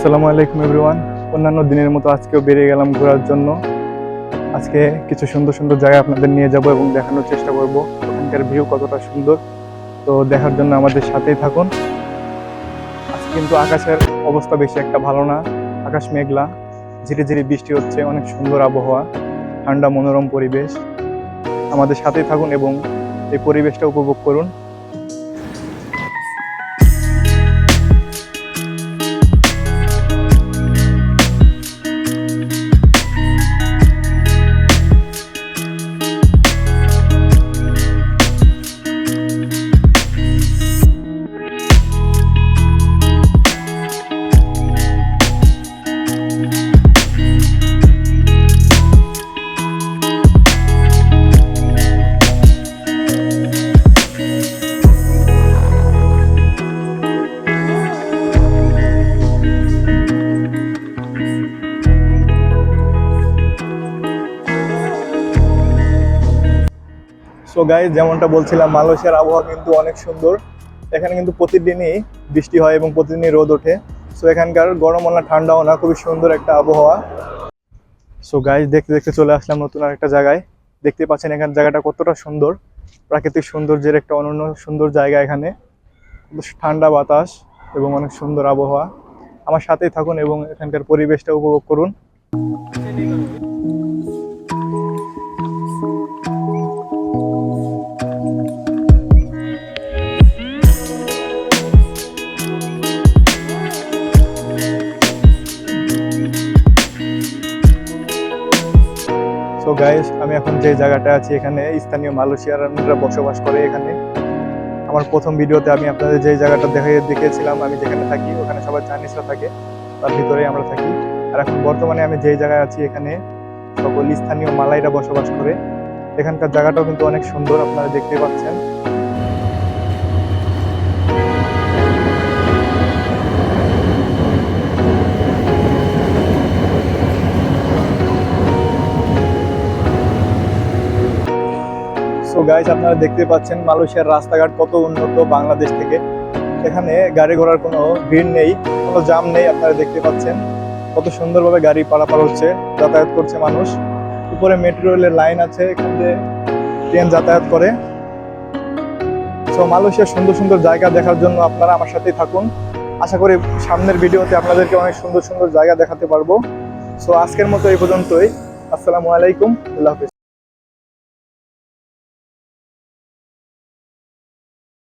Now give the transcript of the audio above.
আসসালামু আলাইকুম এভরিওয়ান। অন্যান্য দিনের মতো আজকেও বেরিয়ে গেলাম ঘোরার জন্য। আজকে কিছু সুন্দর সুন্দর জায়গা আপনাদের নিয়ে যাব এবং দেখানোর চেষ্টা করব ওখানকার ভিউ কতটা সুন্দর। তো দেখার জন্য আমাদের সাথেই থাকুন। আজকে কিন্তু আকাশের অবস্থা বেশি একটা ভালো না, আকাশ মেঘলা, ঝিরি ঝিরি বৃষ্টি হচ্ছে, অনেক সুন্দর আবহাওয়া, ঠান্ডা মনোরম পরিবেশ। আমাদের সাথেই থাকুন এবং এই পরিবেশটা উপভোগ করুন। সো গাইস, যেমনটা বলছিলাম, মালয়েশিয়ার আবহাওয়া কিন্তু অনেক সুন্দর। এখানে কিন্তু প্রতিদিনই বৃষ্টি হয় এবং প্রতিদিনই রোদ ওঠে। সো এখানকার গরমও না ঠান্ডাও না, খুবই সুন্দর একটা আবহাওয়া। সো গাইস, দেখতে দেখতে চলে আসলাম নতুন আরেকটা জায়গায়। দেখতে পাচ্ছেন এখানে জায়গাটা কতটা সুন্দর, প্রাকৃতিক সৌন্দর্যের একটা অনন্য সুন্দর জায়গা। এখানে ঠান্ডা বাতাস এবং অনেক সুন্দর আবহাওয়া। আমার সাথেই থাকুন এবং এখানকার পরিবেশটা উপভোগ করুন। সো গাইস, আমি এখন যে জায়গাটা আছি এখানে স্থানীয় মালয়েশিয়ানরা বসবাস করে। এখানে আমার প্রথম ভিডিওতে আমি আপনাদের যে জায়গাটা দেখিয়েছিলাম, আমি যেখানে থাকি ওখানে সবাই চাইনিজরা থাকে, তার ভিতরেই আমরা থাকি। আর এখন বর্তমানে আমি যেই জায়গায় আছি এখানে সকল স্থানীয় মালাইরা বসবাস করে। এখানকার জায়গাটাও কিন্তু অনেক সুন্দর, আপনারা দেখতে পাচ্ছেন। সো গাইস, আপনারা দেখতে পাচ্ছেন মালয়েশিয়ার রাস্তাঘাট কত উন্নত বাংলাদেশ থেকে। এখানে গাড়ি ঘোড়ার কোনো ভিড় নেই, কোনো জাম নেই। আপনারা দেখতে পাচ্ছেন কত সুন্দরভাবে গাড়ি পারাপার হচ্ছে, যাতায়াত করছে মানুষ। উপরে মেট্রো রেলের লাইন আছে, এখান দিয়ে ট্রেন যাতায়াত করে। সো মালয়েশিয়ার সুন্দর সুন্দর জায়গা দেখার জন্য আপনারা আমার সাথেই থাকুন। আশা করি সামনের ভিডিওতে আপনাদেরকে অনেক সুন্দর সুন্দর জায়গা দেখাতে পারবো। সো আজকের মতো এই পর্যন্তই। আসসালামু আলাইকুম, আল্লাহ হাফেজ।